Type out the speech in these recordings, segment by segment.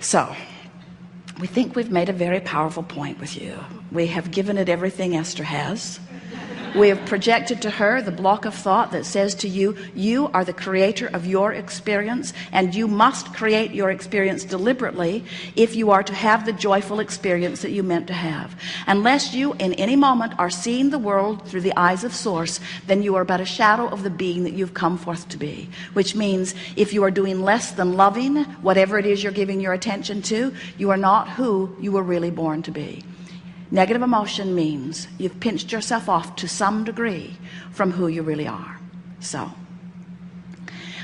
So we think we've made a very powerful point with you. We have given it everything Esther has. We have projected to her the block of thought that says to you, you are the creator of your experience, and you must create your experience deliberately if you are to have the joyful experience that you meant to have. Unless you in any moment are seeing the world through the eyes of source, then you are but a shadow of the being that you've come forth to be. Which means if you are doing less than loving whatever it is you're giving your attention to, you are not who you were really born to be. Negative emotion means you've pinched yourself off to some degree from who you really are. So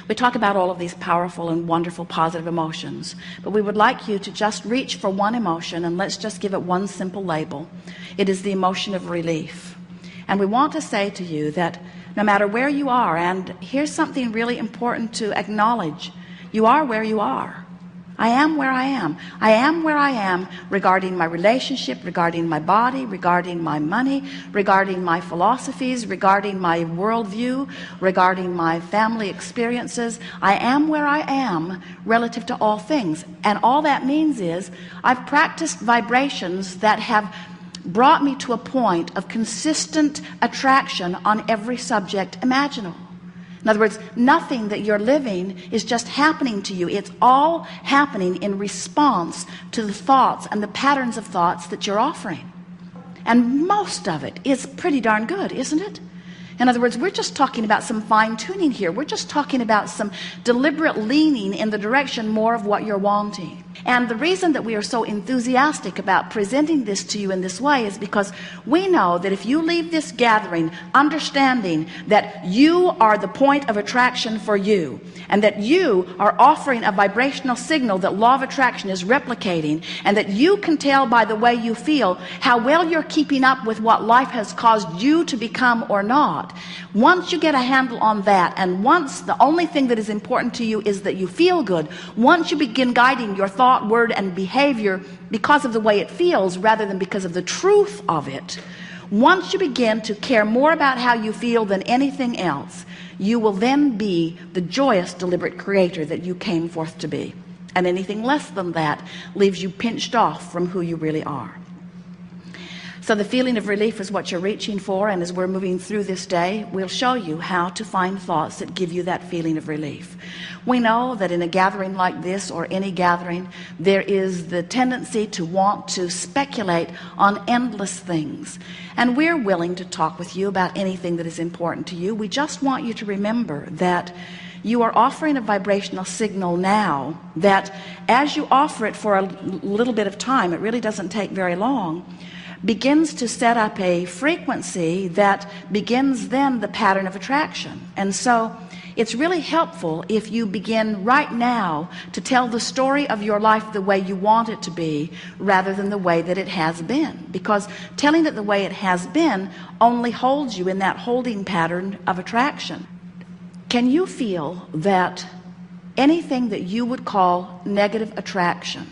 we talk about all of these powerful and wonderful positive emotions, but we would like you to just reach for one emotion, and let's just give it one simple label. It is the emotion of relief. And we want to say to you that no matter where you are, and here's something really important to acknowledge, you are where you are. I am where I am. I am where I am regarding my relationship, regarding my body, regarding my money, regarding my philosophies, regarding my worldview, regarding my family experiences. I am where I am relative to all things. And all that means is I've practiced vibrations that have brought me to a point of consistent attraction on every subject imaginable. In other words, nothing that you're living is just happening to you. It's all happening in response to the thoughts and the patterns of thoughts that you're offering. And most of it is pretty darn good, isn't it? In other words, we're just talking about some fine-tuning here. We're just talking about some deliberate leaning in the direction more of what you're wanting. And the reason that we are so enthusiastic about presenting this to you in this way is because we know that if you leave this gathering understanding that you are the point of attraction for you, and that you are offering a vibrational signal that law of attraction is replicating, and that you can tell by the way you feel how well you're keeping up with what life has caused you to become or not. Once you get a handle on that, and once the only thing that is important to you is that you feel good, once you begin guiding your thought, word, and behavior because of the way it feels rather than because of the truth of it, once you begin to care more about how you feel than anything else, you will then be the joyous, deliberate creator that you came forth to be. And anything less than that leaves you pinched off from who you really are. So the feeling of relief is what you're reaching for, and as we're moving through this day, we'll show you how to find thoughts that give you that feeling of relief. We know that in a gathering like this, or any gathering, there is the tendency to want to speculate on endless things. And we're willing to talk with you about anything that is important to you. We just want you to remember that you are offering a vibrational signal now that as you offer it for a little bit of time, it really doesn't take very long, begins to set up a frequency that begins then the pattern of attraction. And so it's really helpful if you begin right now to tell the story of your life the way you want it to be rather than the way that it has been, because telling it the way it has been only holds you in that holding pattern of attraction. Can you feel that anything that you would call negative attraction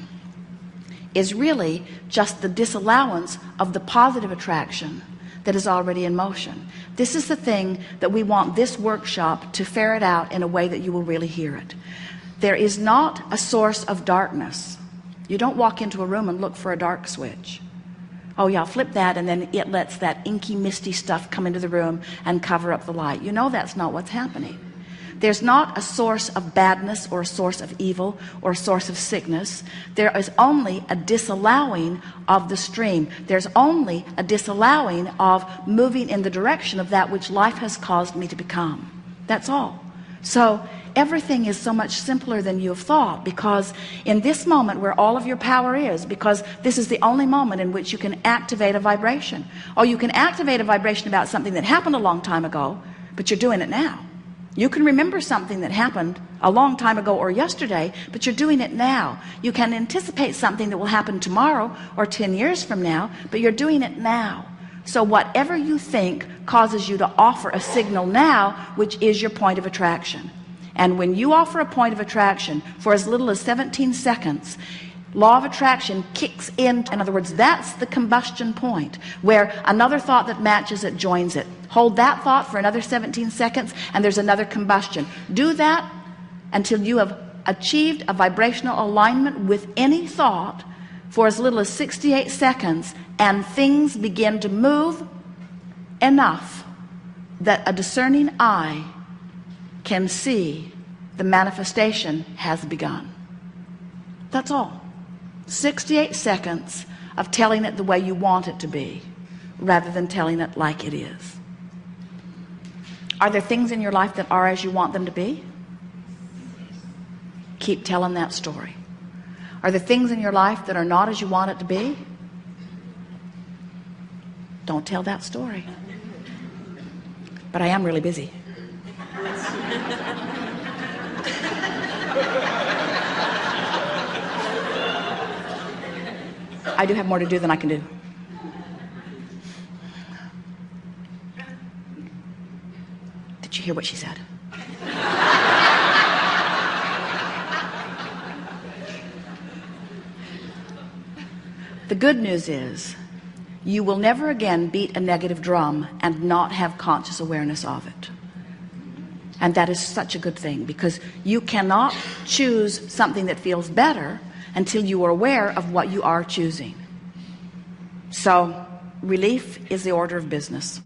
is really just the disallowance of the positive attraction that is already in motion? This is the thing that we want this workshop to ferret out in a way that you will really hear it. There is not a source of darkness. You don't walk into a room and look for a dark switch. Oh yeah, I'll flip that, and then it lets that inky, misty stuff come into the room and cover up the light. You know that's not what's happening. There's not a source of badness or a source of evil or a source of sickness. There is only a disallowing of the stream. There's only a disallowing of moving in the direction of that which life has caused me to become. That's all. So everything is so much simpler than you have thought, because in this moment where all of your power is, because this is the only moment in which you can activate a vibration. Or you can activate a vibration about something that happened a long time ago, but you're doing it now. You can remember something that happened a long time ago or yesterday, but you're doing it now. You can anticipate something that will happen tomorrow or 10 years from now, but you're doing it now. So whatever you think causes you to offer a signal now, which is your point of attraction. And when you offer a point of attraction for as little as 17 seconds, law of attraction kicks in. In other words, that's the combustion point where another thought that matches it joins it. Hold that thought for another 17 seconds and there's another combustion. Do that until you have achieved a vibrational alignment with any thought for as little as 68 seconds, and things begin to move enough that a discerning eye can see the manifestation has begun. That's all. 68 seconds of telling it the way you want it to be, rather than telling it like it is. Are there things in your life that are as you want them to be? Keep telling that story. Are there things in your life that are not as you want it to be? Don't tell that story. But I am really busy. I do have more to do than I can do. Did you hear what she said? The good news is you will never again beat a negative drum and not have conscious awareness of it. And that is such a good thing, because you cannot choose something that feels better until you are aware of what you are choosing. So relief is the order of business.